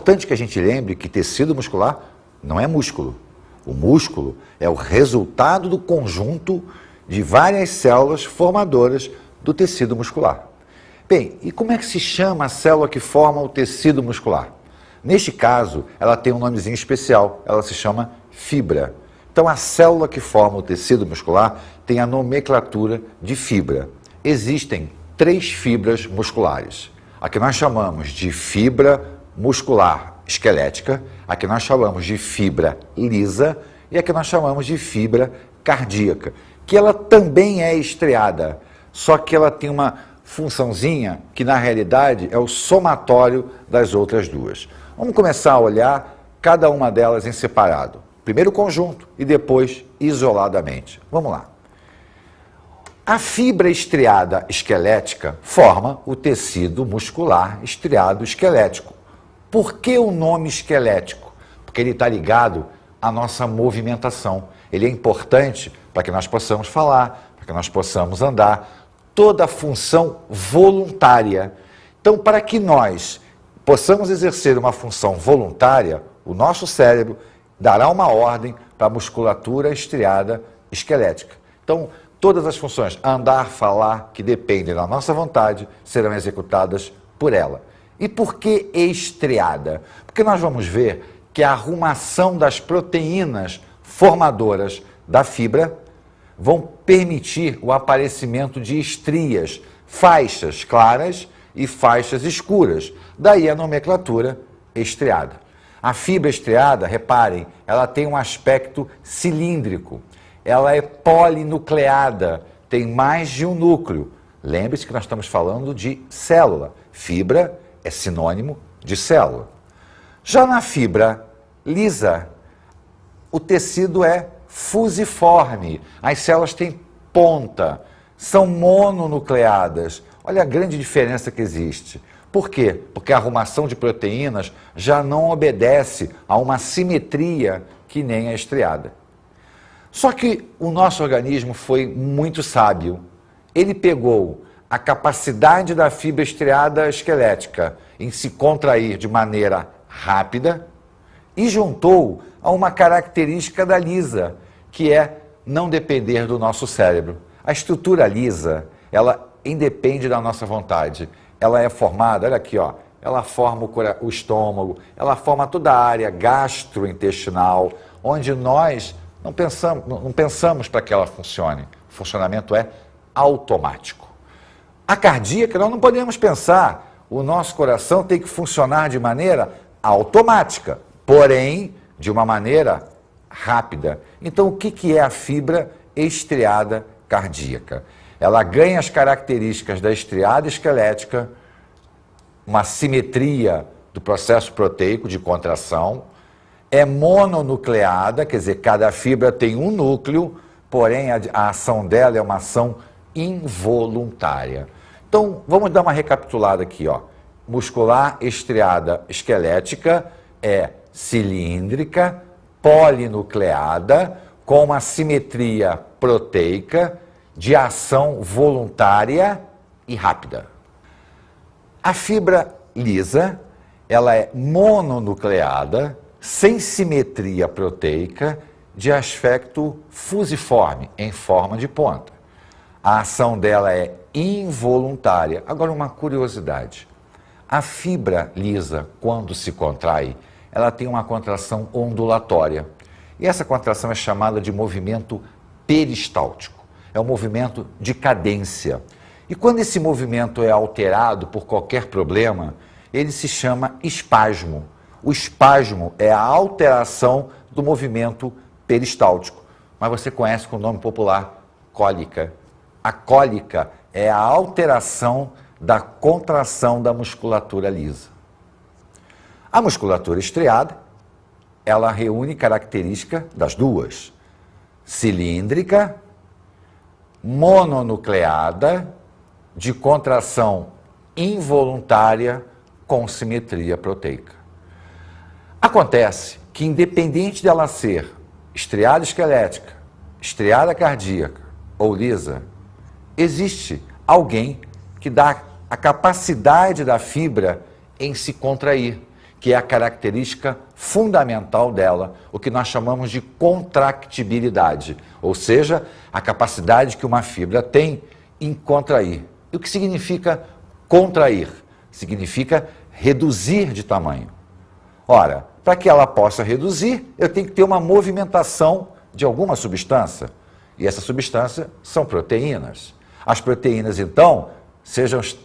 importante que a gente lembre que tecido muscular não é músculo. O músculo é o resultado do conjunto de várias células formadoras do tecido muscular. Bem, e como é que se chama a célula que forma o tecido muscular? Neste caso, ela tem um nomezinho especial, ela se chama fibra. Então, a célula que forma o tecido muscular tem a nomenclatura de fibra. Existem 3 fibras musculares. A que nós chamamos de fibra muscular esquelética, a que nós chamamos de fibra lisa e a que nós chamamos de fibra cardíaca, que ela também é estriada, só que ela tem uma funçãozinha que na realidade é o somatório das outras duas. Vamos começar a olhar cada uma delas em separado. Primeiro o conjunto e depois isoladamente. Vamos lá. A fibra estriada esquelética forma o tecido muscular estriado esquelético. Por que o nome esquelético? Porque ele está ligado à nossa movimentação. Ele é importante para que nós possamos falar, para que nós possamos andar, toda a função voluntária. Então, para que nós possamos exercer uma função voluntária, o nosso cérebro dará uma ordem para a musculatura estriada esquelética. Então, todas as funções, andar, falar, que dependem da nossa vontade, serão executadas por ela. E por que estriada? Porque nós vamos ver que a arrumação das proteínas formadoras da fibra vão permitir o aparecimento de estrias, faixas claras e faixas escuras. Daí a nomenclatura estriada. A fibra estriada, reparem, ela tem um aspecto cilíndrico. Ela é polinucleada, tem mais de um núcleo. Lembre-se que nós estamos falando de célula. Fibra é sinônimo de célula. Já na fibra lisa, o tecido é fusiforme. As células têm ponta, são mononucleadas. Olha a grande diferença que existe. Por quê? Porque a arrumação de proteínas já não obedece a uma simetria que nem a estriada. Só que o nosso organismo foi muito sábio. Ele pegou a capacidade da fibra estriada esquelética em se contrair de maneira rápida e juntou a uma característica da lisa, que é não depender do nosso cérebro. A estrutura lisa, ela independe da nossa vontade. Ela é formada, olha aqui, ó, ela forma o estômago, ela forma toda a área gastrointestinal, onde nós não pensamos para que ela funcione. O funcionamento é automático. A cardíaca, nós não podemos pensar. O nosso coração tem que funcionar de maneira automática, porém, de uma maneira rápida. Então, o que é a fibra estriada cardíaca? Ela ganha as características da estriada esquelética, uma simetria do processo proteico de contração, é mononucleada, quer dizer, cada fibra tem um núcleo, porém a ação dela é uma ação involuntária. Então, vamos dar uma recapitulada aqui, ó. Muscular estriada esquelética é cilíndrica, polinucleada, com uma simetria proteica, de ação voluntária e rápida. A fibra lisa, ela é mononucleada, sem simetria proteica, de aspecto fusiforme, em forma de ponta. A ação dela é involuntária. Agora, uma curiosidade. A fibra lisa, quando se contrai, ela tem uma contração ondulatória. E essa contração é chamada de movimento peristáltico. É um movimento de cadência. E quando esse movimento é alterado por qualquer problema, ele se chama espasmo. O espasmo é a alteração do movimento peristáltico. Mas você conhece com o nome popular cólica. A cólica é a alteração da contração da musculatura lisa. A musculatura estriada, ela reúne característica das duas: cilíndrica, mononucleada, de contração involuntária com simetria proteica. Acontece que, independente dela ser estriada esquelética, estriada cardíaca ou lisa, existe alguém que dá a capacidade da fibra em se contrair. que é a característica fundamental dela, o que nós chamamos de contractibilidade, ou seja, a capacidade que uma fibra tem em contrair. E o que significa contrair? Significa reduzir de tamanho. Ora, para que ela possa reduzir, eu tenho que ter uma movimentação de alguma substância. E essa substância são proteínas. As proteínas, então,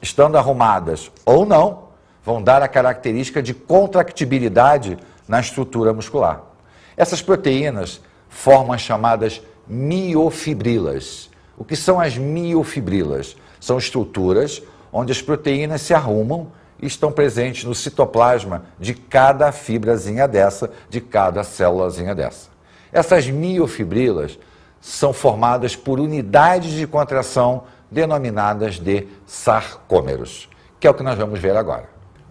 estando arrumadas ou não, vão dar a característica de contractibilidade na estrutura muscular. Essas proteínas formam as chamadas miofibrilas. O que são as miofibrilas? São estruturas onde as proteínas se arrumam e estão presentes no citoplasma de cada fibrazinha dessa, de cada célulazinha dessa. Essas miofibrilas são formadas por unidades de contração denominadas de sarcômeros, que é o que nós vamos ver agora.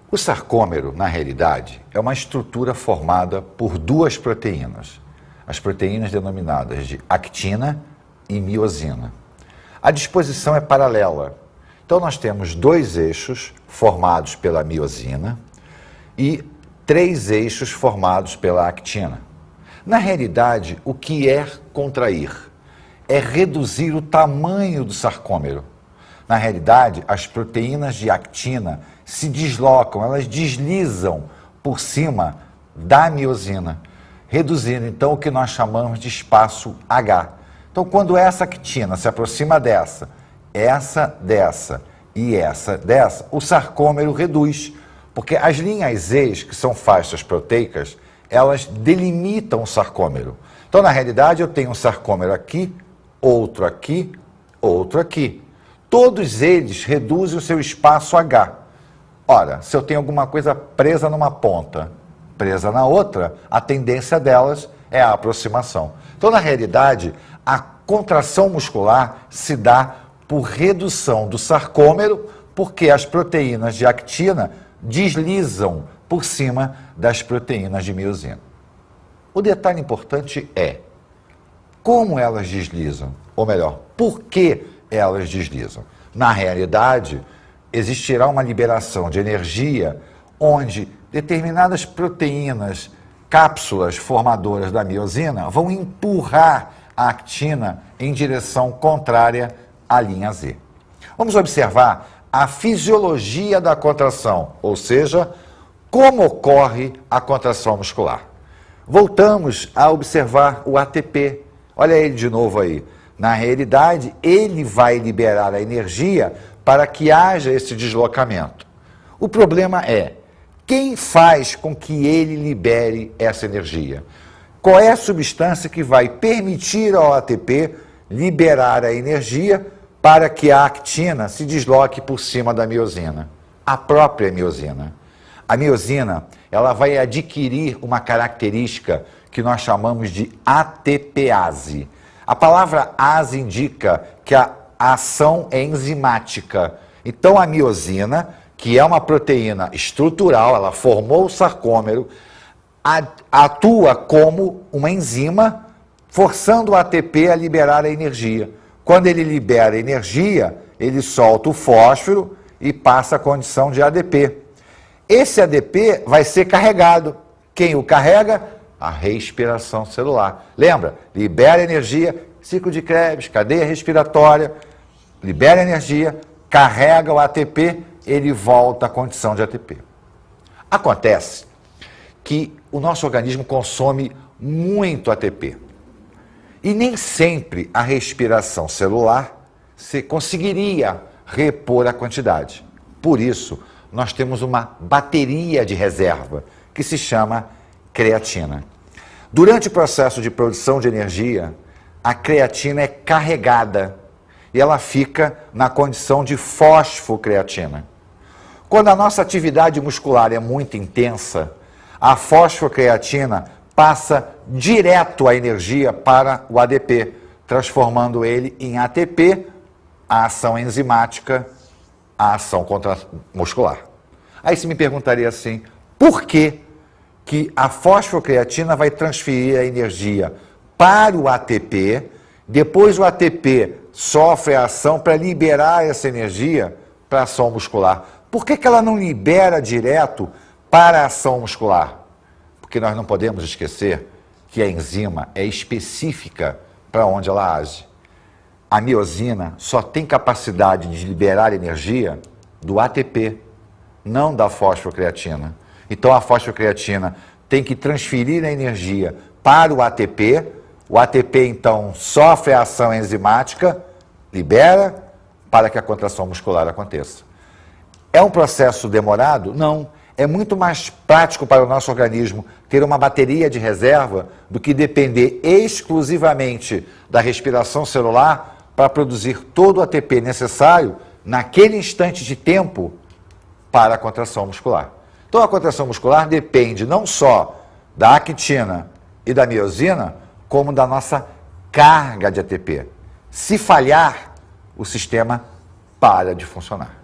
O sarcômero, na realidade, é uma estrutura formada por duas proteínas, as proteínas denominadas de actina e miosina. A disposição é paralela. Então, nós temos dois eixos formados pela miosina e três eixos formados pela actina. Na realidade, o que é contrair? É reduzir o tamanho do sarcômero. Na realidade, as proteínas de actina se deslocam, elas deslizam por cima da miosina, reduzindo então o que nós chamamos de espaço H. Então, quando essa actina se aproxima dessa e essa dessa, o sarcômero reduz, porque as linhas Z, que são faixas proteicas, elas delimitam o sarcômero. Então, na realidade, eu tenho um sarcômero aqui, outro aqui, outro aqui. Todos eles reduzem o seu espaço H. Ora, se eu tenho alguma coisa presa numa ponta, presa na outra, a tendência delas é a aproximação. Então, na realidade, a contração muscular se dá por redução do sarcômero, porque as proteínas de actina deslizam por cima das proteínas de miosina. O detalhe importante é como elas deslizam, ou melhor, por que elas deslizam. Na realidade, existirá uma liberação de energia onde determinadas proteínas, cápsulas formadoras da miosina, vão empurrar a actina em direção contrária à linha Z. Vamos observar a fisiologia da contração, ou seja, como ocorre a contração muscular. Voltamos a observar o ATP. Olha ele de novo aí. Na realidade, ele vai liberar a energia para que haja esse deslocamento. O problema é, quem faz com que ele libere essa energia? Qual é a substância que vai permitir ao ATP liberar a energia para que a actina se desloque por cima da miosina? A própria miosina. A miosina, ela vai adquirir uma característica que nós chamamos de ATPase. A palavra ase indica que a ação é enzimática. Então, a miosina, que é uma proteína estrutural, ela formou o sarcômero, atua como uma enzima, forçando o ATP a liberar a energia. Quando ele libera a energia, ele solta o fósforo e passa a condição de ADP. Esse ADP vai ser carregado. Quem o carrega? A respiração celular. Lembra? Libera energia, ciclo de Krebs, cadeia respiratória, libera energia, carrega o ATP, ele volta à condição de ATP. Acontece que o nosso organismo consome muito ATP. E nem sempre a respiração celular se conseguiria repor a quantidade. Por isso, nós temos uma bateria de reserva, que se chama creatina. Durante o processo de produção de energia, a creatina é carregada e ela fica na condição de fosfocreatina. Quando a nossa atividade muscular é muito intensa, a fosfocreatina passa direto a energia para o ADP, transformando ele em ATP, a ação enzimática, a ação muscular. Aí você me perguntaria assim, por que a fosfocreatina vai transferir a energia para o ATP, depois o ATP sofre a ação para liberar essa energia para a ação muscular? Por que ela não libera direto para a ação muscular, porque nós não podemos esquecer que a enzima é específica para onde ela age. A miosina só tem capacidade de liberar energia do ATP, não da fosfocreatina. Então a fosfocreatina tem que transferir a energia para o ATP então sofre a ação enzimática, libera para que a contração muscular aconteça. É um processo demorado? Não. É muito mais prático para o nosso organismo ter uma bateria de reserva do que depender exclusivamente da respiração celular para produzir todo o ATP necessário naquele instante de tempo para a contração muscular. Então a contração muscular depende não só da actina e da miosina, como da nossa carga de ATP. Se falhar, o sistema para de funcionar.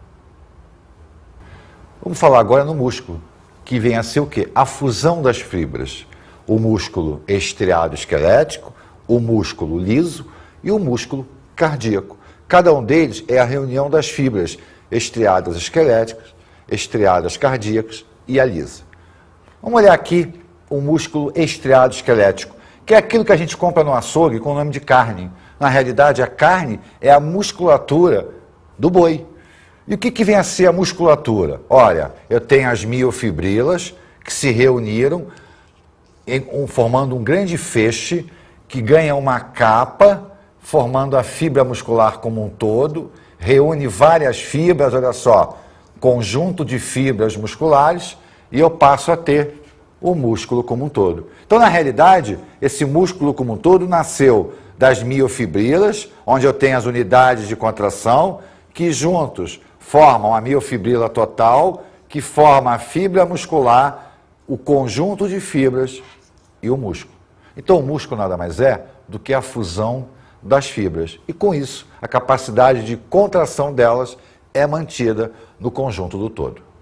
Vamos falar agora no músculo, que vem a ser o quê? A fusão das fibras. O músculo estriado esquelético, o músculo liso e o músculo cardíaco. Cada um deles é a reunião das fibras estriadas esqueléticas, estriadas cardíacas e a lisa. Vamos olhar aqui o músculo estriado esquelético, que é aquilo que a gente compra no açougue com o nome de carne. Na realidade, a carne é a musculatura do boi. E o que vem a ser a musculatura? Olha, eu tenho as miofibrilas que se reuniram formando um grande feixe que ganha uma capa, formando a fibra muscular como um todo, reúne várias fibras, olha só, conjunto de fibras musculares, e eu passo a ter o músculo como um todo. Então, na realidade, esse músculo como um todo nasceu das miofibrilas, onde eu tenho as unidades de contração, que juntos formam a miofibrila total, que forma a fibra muscular, o conjunto de fibras e o músculo. Então, o músculo nada mais é do que a fusão das fibras. E com isso, a capacidade de contração delas é mantida no conjunto do todo.